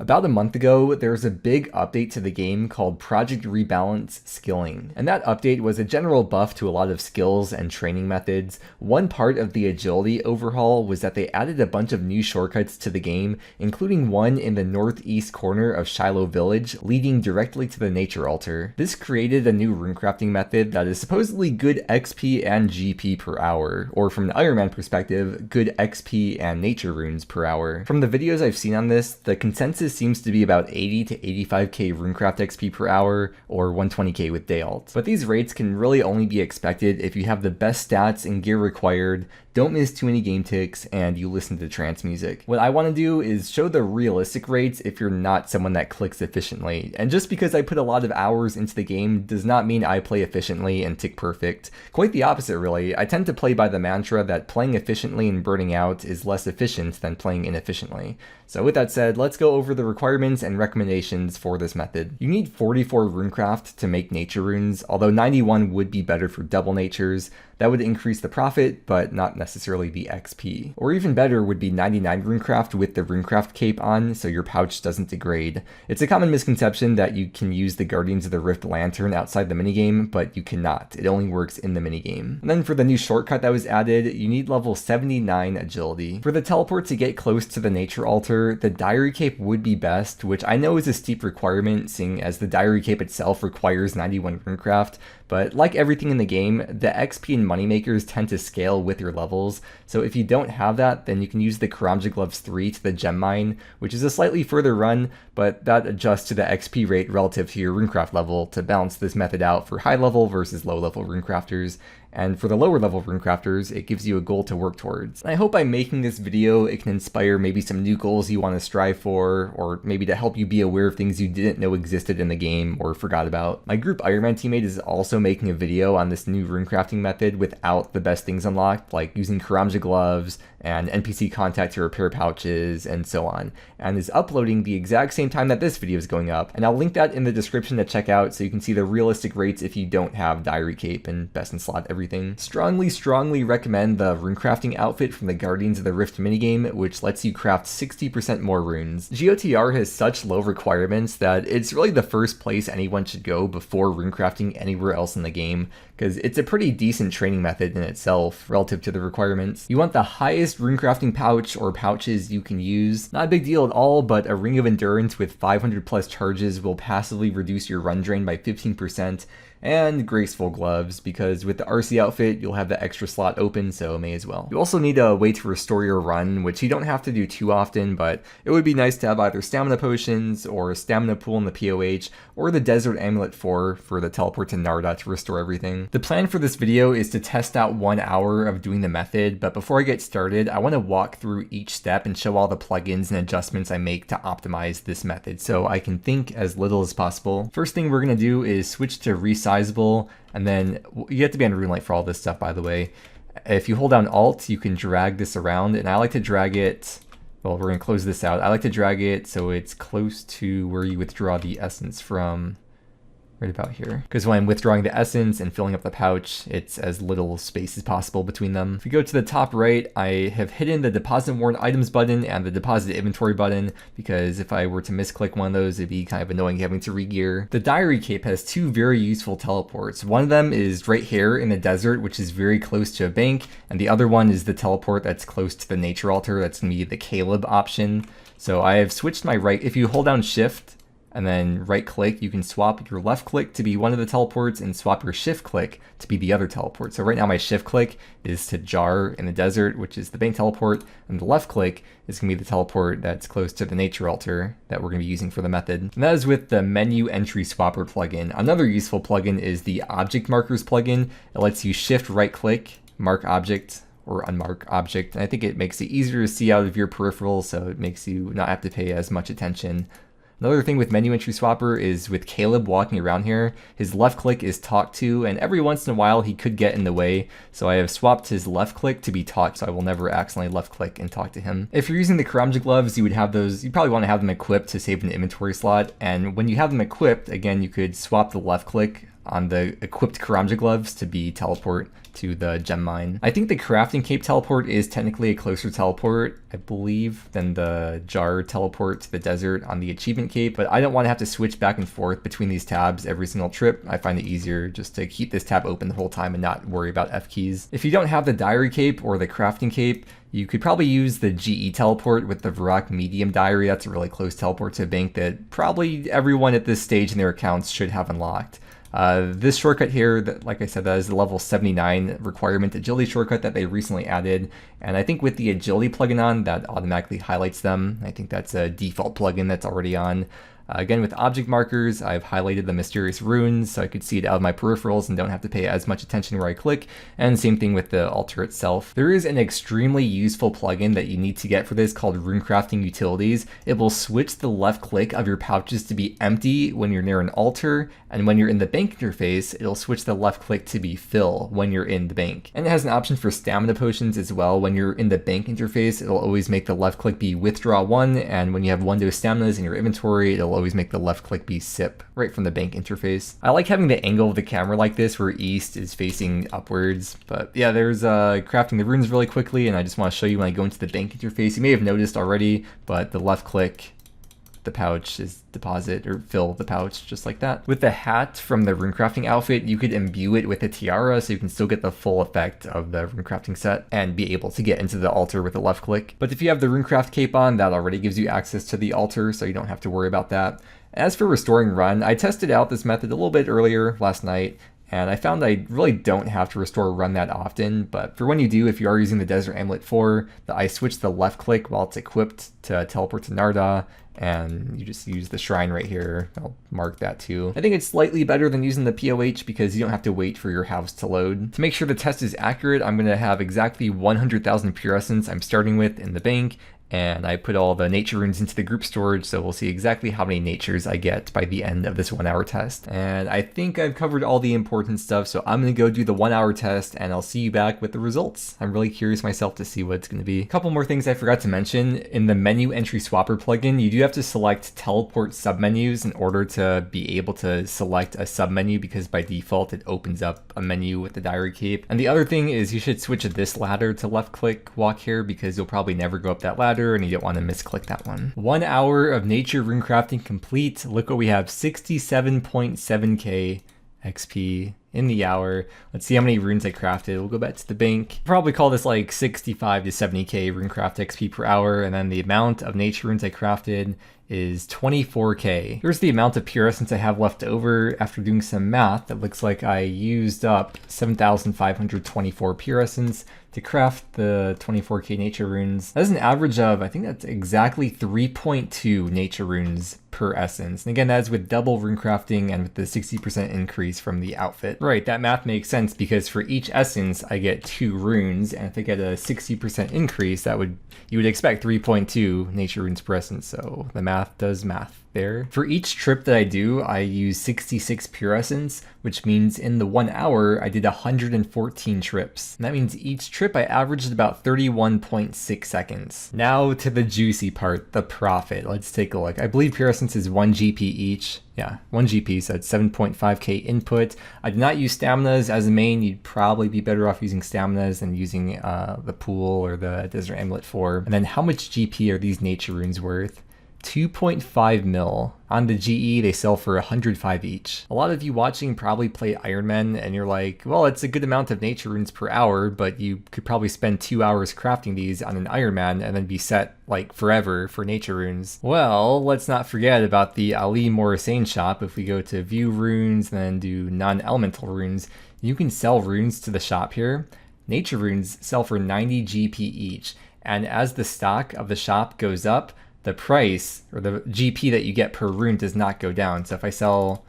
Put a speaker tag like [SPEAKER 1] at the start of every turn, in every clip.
[SPEAKER 1] About a month ago, there was a big update to the game called Project Rebalance Skilling, and that update was a general buff to a lot of skills and training methods. One part of the agility overhaul was that they added a bunch of new shortcuts to the game, including one in the northeast corner of Shiloh Village, leading directly to the nature altar. This created a new runecrafting method that is supposedly good XP and GP per hour, or from an Ironman perspective, good XP and nature runes per hour. From the videos I've seen on this, the consensus seems to be about 80 to 85k Runecraft XP per hour, or 120k with day alt. But these rates can really only be expected if you have the best stats and gear required, don't miss too many game ticks, and you listen to trance music. What I want to do is show the realistic rates if you're not someone that clicks efficiently. And just because I put a lot of hours into the game does not mean I play efficiently and tick perfect. Quite the opposite really. I tend to play by the mantra that playing efficiently and burning out is less efficient than playing inefficiently. So with that said, let's go over the requirements and recommendations for this method. You need 44 Runecraft to make nature runes, although 91 would be better for double natures. That would increase the profit, but not necessarily the XP. Or even better would be 99 Runecraft with the Runecraft cape on, so your pouch doesn't degrade. It's a common misconception that you can use the Guardians of the Rift lantern outside the minigame, but you cannot. It only works in the minigame. And then for the new shortcut that was added, you need level 79 agility. For the teleport to get close to the nature altar, the diary cape would be best, which I know is a steep requirement, seeing as the diary cape itself requires 91 Runecraft, but like everything in the game, the XP and moneymakers tend to scale with your levels, so if you don't have that, then you can use the Karamja Gloves 3 to the gem mine, which is a slightly further run, but that adjusts to the XP rate relative to your Runecraft level to balance this method out for high level versus low level Runecrafters. And for the lower level Runecrafters, it gives you a goal to work towards. And I hope by making this video, it can inspire maybe some new goals you want to strive for, or maybe to help you be aware of things you didn't know existed in the game or forgot about. My group Ironman teammate is also making a video on this new runecrafting method without the best things unlocked, like using Karamja gloves and NPC contact to repair pouches and so on, and is uploading the exact same time that this video is going up. And I'll link that in the description to check out so you can see the realistic rates if you don't have diary cape and best in slot everything. Strongly recommend the runecrafting outfit from the Guardians of the Rift minigame, which lets you craft 60% more runes. GOTR has such low requirements that it's really the first place anyone should go before runecrafting anywhere else in the game, because it's a pretty decent training method in itself relative to the requirements. You want the highest runecrafting pouch or pouches you can use. Not a big deal at all, but a Ring of Endurance with 500 plus charges will passively reduce your run drain by 15%, and Graceful gloves, because with the RC outfit, you'll have the extra slot open, so may as well. You also need a way to restore your run, which you don't have to do too often, but it would be nice to have either stamina potions or a stamina pool in the POH, or the Desert Amulet 4 for the teleport to Narda to restore everything. The plan for this video is to test out 1 hour of doing the method, but before I get started, I want to walk through each step and show all the plugins and adjustments I make to optimize this method, so I can think as little as possible. First thing we're going to do is switch to resizable, and then you have to be on Runelight for all this stuff, by the way. If you hold down Alt, you can drag this around, and I like to drag it, well, we're going to close this out. I like to drag it so it's close to where you withdraw the essence from, right about here. Because when I'm withdrawing the essence and filling up the pouch, it's as little space as possible between them. If we go to the top right, I have hidden the deposit worn items button and the deposit inventory button, because if I were to misclick one of those, it'd be kind of annoying having to re-gear. The diary cape has 2 very useful teleports. One of them is right here in the desert, which is very close to a bank, and the other one is the teleport that's close to the nature altar. That's going to be the Caleb option. So I have switched my right, if you hold down shift and then right click, you can swap your left click to be one of the teleports and swap your shift click to be the other teleport. So right now my shift click is to Jar in the desert, which is the bank teleport, and the left click is going to be the teleport that's close to the nature altar that we're going to be using for the method. And that is with the menu entry swapper plugin. Another useful plugin is the object markers plugin. It lets you shift right click, mark object, or unmark object. And I think it makes it easier to see out of your peripheral, so it makes you not have to pay as much attention. Another thing with menu entry swapper is with Caleb walking around here, his left click is talk to, and every once in a while he could get in the way, so I have swapped his left click to be talk, so I will never accidentally left click and talk to him. If you're using the Karamja gloves, you would have those, you probably want to have them equipped to save an inventory slot, and when you have them equipped, again, you could swap the left click on the equipped Karamja gloves to be teleport to the gem mine. I think the crafting cape teleport is technically a closer teleport, I believe, than the jar teleport to the desert on the achievement cape, but I don't want to have to switch back and forth between these tabs every single trip. I find it easier just to keep this tab open the whole time and not worry about F keys. If you don't have the diary cape or the crafting cape, you could probably use the GE teleport with the Varrock medium diary. That's a really close teleport to a bank that probably everyone at this stage in their accounts should have unlocked. This shortcut here, that, like I said, that is the level 79 requirement agility shortcut that they recently added. And I think with the agility plugin on, that automatically highlights them. I think that's a default plugin that's already on. Again, with object markers, I've highlighted the mysterious runes so I could see it out of my peripherals and don't have to pay as much attention where I click. And same thing with the altar itself. There is an extremely useful plugin that you need to get for this called Runecrafting Utilities. It will switch the left click of your pouches to be empty when you're near an altar, and when you're in the bank interface, it'll switch the left click to be fill when you're in the bank. And it has an option for stamina potions as well. When you're in the bank interface, it'll always make the left click be withdraw 1, and when you have 1 dose staminas in your inventory, it'll always make the left click be sip right from the bank interface. I like having the angle of the camera like this where east is facing upwards, but yeah, there's crafting the runes really quickly, and I just want to show you when I go into the bank interface. You may have noticed already, but the left click, the pouch is deposit or fill the pouch just like that. With the hat from the runecrafting outfit, you could imbue it with a tiara so you can still get the full effect of the runecrafting set and be able to get into the altar with a left click. But if you have the runecraft cape on, that already gives you access to the altar, so you don't have to worry about that. As for restoring run, I tested out this method a little bit earlier last night, and I found I really don't have to restore run that often, but for when you do, if you are using the Desert Amulet 4, I switch the left click while it's equipped to teleport to Narda, and you just use the shrine right here. I'll mark that too. I think it's slightly better than using the POH because you don't have to wait for your house to load. To make sure the test is accurate, I'm going to have exactly 100,000 pure essence I'm starting with in the bank, and I put all the nature runes into the group storage, so we'll see exactly how many natures I get by the end of this 1 hour test. And I think I've covered all the important stuff, so I'm gonna go do the 1 hour test and I'll see you back with the results. I'm really curious myself to see what it's gonna be. A couple more things I forgot to mention. In the menu entry swapper plugin, you do have to select teleport submenus in order to be able to select a submenu, because by default it opens up a menu with the diary cape. And the other thing is you should switch this ladder to left click walk here, because you'll probably never go up that ladder and you don't want to misclick that one. 1 hour of nature runecrafting complete. Look what we have, 67.7k XP in the hour. Let's see how many runes I crafted. We'll go back to the bank. Probably call this like 65 to 70k runecraft XP per hour, and then the amount of nature runes I crafted is 24k. Here's the amount of pure essence I have left over. After doing some math, it looks like I used up 7,524 pure essence to craft the 24k nature runes. That's an average of, I think that's exactly 3.2 nature runes per essence. And again, that's with double runecrafting and with the 60% increase from the outfit. Right, that math makes sense because for each essence I get 2 runes, and if I get a 60% increase, you would expect 3.2 nature runes per essence, so the math does math there. For each trip that I do, I use 66 pure essence, which means in the 1 hour I did 114 trips. And that means each trip I averaged about 31.6 seconds. Now to the juicy part, the profit. Let's take a look. I believe pure essence is 1 GP each. Yeah, 1 GP, so it's 7.5k input. I did not use staminas as a main. You'd probably be better off using staminas than using the pool or the Desert Amulet 4. And then how much GP are these nature runes worth? 2.5 mil. On the GE, they sell for 105 each. A lot of you watching probably play Ironmen, and you're like, well, it's a good amount of nature runes per hour, but you could probably spend 2 hours crafting these on an Ironman and then be set like forever for nature runes. Well, let's not forget about the Ali Morrisane shop. If we go to view runes and then do non-elemental runes, you can sell runes to the shop here. Nature runes sell for 90 GP each, and as the stock of the shop goes up, the price or the GP that you get per rune does not go down. So if I sell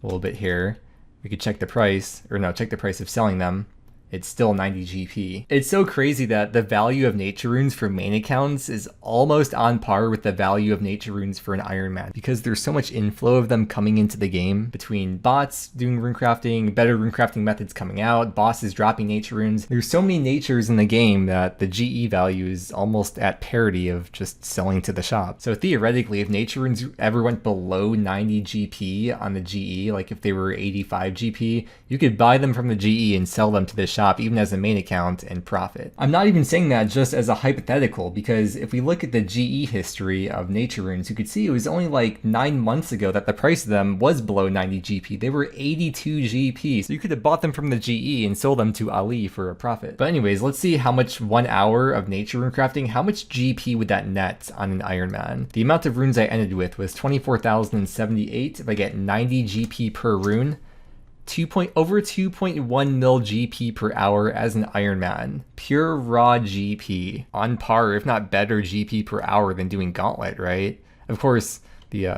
[SPEAKER 1] a little bit here, we could check the price, or no, check the price of selling them. it's still 90 GP. It's so crazy that the value of nature runes for main accounts is almost on par with the value of nature runes for an Ironman, because there's so much inflow of them coming into the game between bots doing runecrafting, better runecrafting methods coming out, bosses dropping nature runes. There's so many natures in the game that the GE value is almost at parity of just selling to the shop. So theoretically, if nature runes ever went below 90 GP on the GE, like if they were 85 GP, you could buy them from the GE and sell them to the shop even as a main account and profit. I'm not even saying that just as a hypothetical, because if we look at the GE history of nature runes, you could see it was only like 9 months ago that the price of them was below 90 GP. They were 82 GP, so you could have bought them from the GE and sold them to Ali for a profit. But anyways, let's see how much 1 hour of nature runecrafting, how much GP would that net on an Ironman? The amount of runes I ended with was 24,078. If I get 90 GP per rune, over 2.1 mil GP per hour as an Ironman. Pure raw GP. On par, if not better GP per hour than doing Gauntlet, right? Of course, you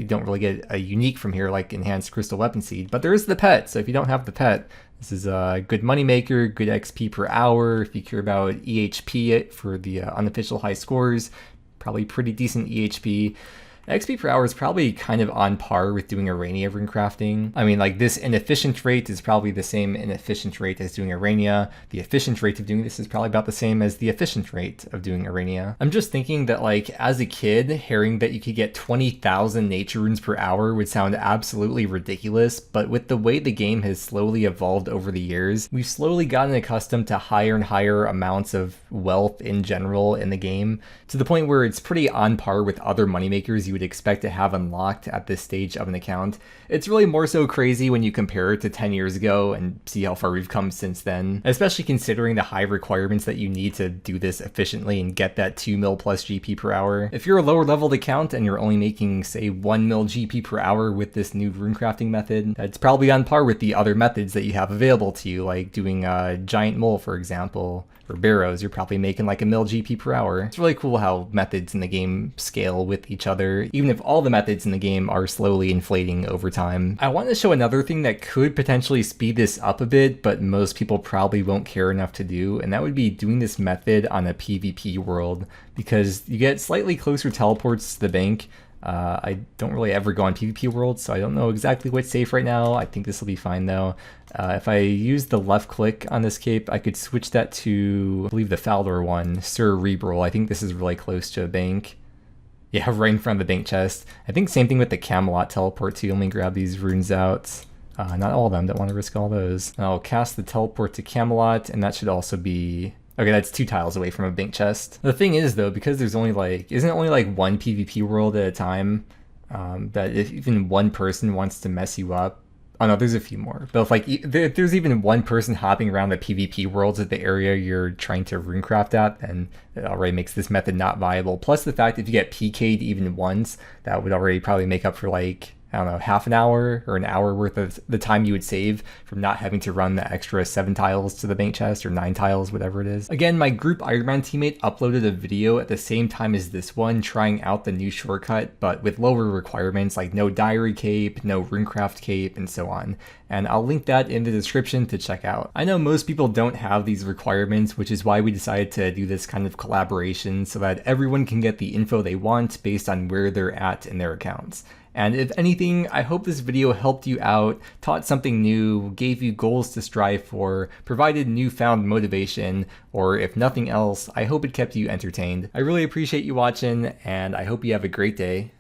[SPEAKER 1] don't really get a unique from here like Enhanced Crystal Weapon Seed, but there is the pet, so if you don't have the pet, this is a good moneymaker, good XP per hour. If you care about EHP for the unofficial high scores, probably pretty decent EHP. XP per hour is probably kind of on par with doing Arania runecrafting. I mean, like, this inefficient rate is probably the same inefficient rate as doing Arania. The efficient rate of doing this is probably about the same as the efficient rate of doing Arania. I'm just thinking that, like, as a kid, hearing that you could get 20,000 nature runes per hour would sound absolutely ridiculous, but with the way the game has slowly evolved over the years, we've slowly gotten accustomed to higher and higher amounts of wealth in general in the game, to the point where it's pretty on par with other moneymakers you would expect to have unlocked at this stage of an account. It's really more so crazy when you compare it to 10 years ago and see how far we've come since then, especially considering the high requirements that you need to do this efficiently and get that 2 mil plus GP per hour. If you're a lower leveled account and you're only making, say, 1 mil GP per hour with this new runecrafting method, that's probably on par with the other methods that you have available to you, like doing a giant mole, for example, or barrows. You're probably making like 1 mil GP per hour. It's really cool how methods in the game scale with each other, even if all the methods in the game are slowly inflating over time. I want to show another thing that could potentially speed this up a bit, but most people probably won't care enough to do, and that would be doing this method on a PvP world, because you get slightly closer teleports to the bank. I don't really ever go on PvP worlds, so I don't know exactly what's safe right now. I think this will be fine though. If I use the left click on this cape, I could switch that to, I believe, the Faldor one, Cerebral. I think this is really close to a bank. Yeah, right in front of the bank chest. I think same thing with the Camelot teleport too. Let me grab these runes out. Not all of them, don't want to risk all those. I'll cast the teleport to Camelot, and that should also be... Okay, that's 2 tiles away from a bank chest. The thing is though, because there's only like, isn't it only like 1 PvP world at a time? That if even one person wants to mess you up, oh no, there's a few more. But if like, if there's even one person hopping around the PvP worlds at the area you're trying to runecraft at, then it already makes this method not viable. Plus the fact if you get PK'd even once, that would already probably make up for like, I don't know, half an hour or an hour worth of the time you would save from not having to run the extra 7 tiles to the bank chest, or 9 tiles, whatever it is. Again, my group Ironman teammate uploaded a video at the same time as this one trying out the new shortcut, but with lower requirements like no diary cape, no runecraft cape, and so on. And I'll link that in the description to check out. I know most people don't have these requirements, which is why we decided to do this kind of collaboration so that everyone can get the info they want based on where they're at in their accounts. And if anything, I hope this video helped you out, taught something new, gave you goals to strive for, provided newfound motivation, or if nothing else, I hope it kept you entertained. I really appreciate you watching, and I hope you have a great day.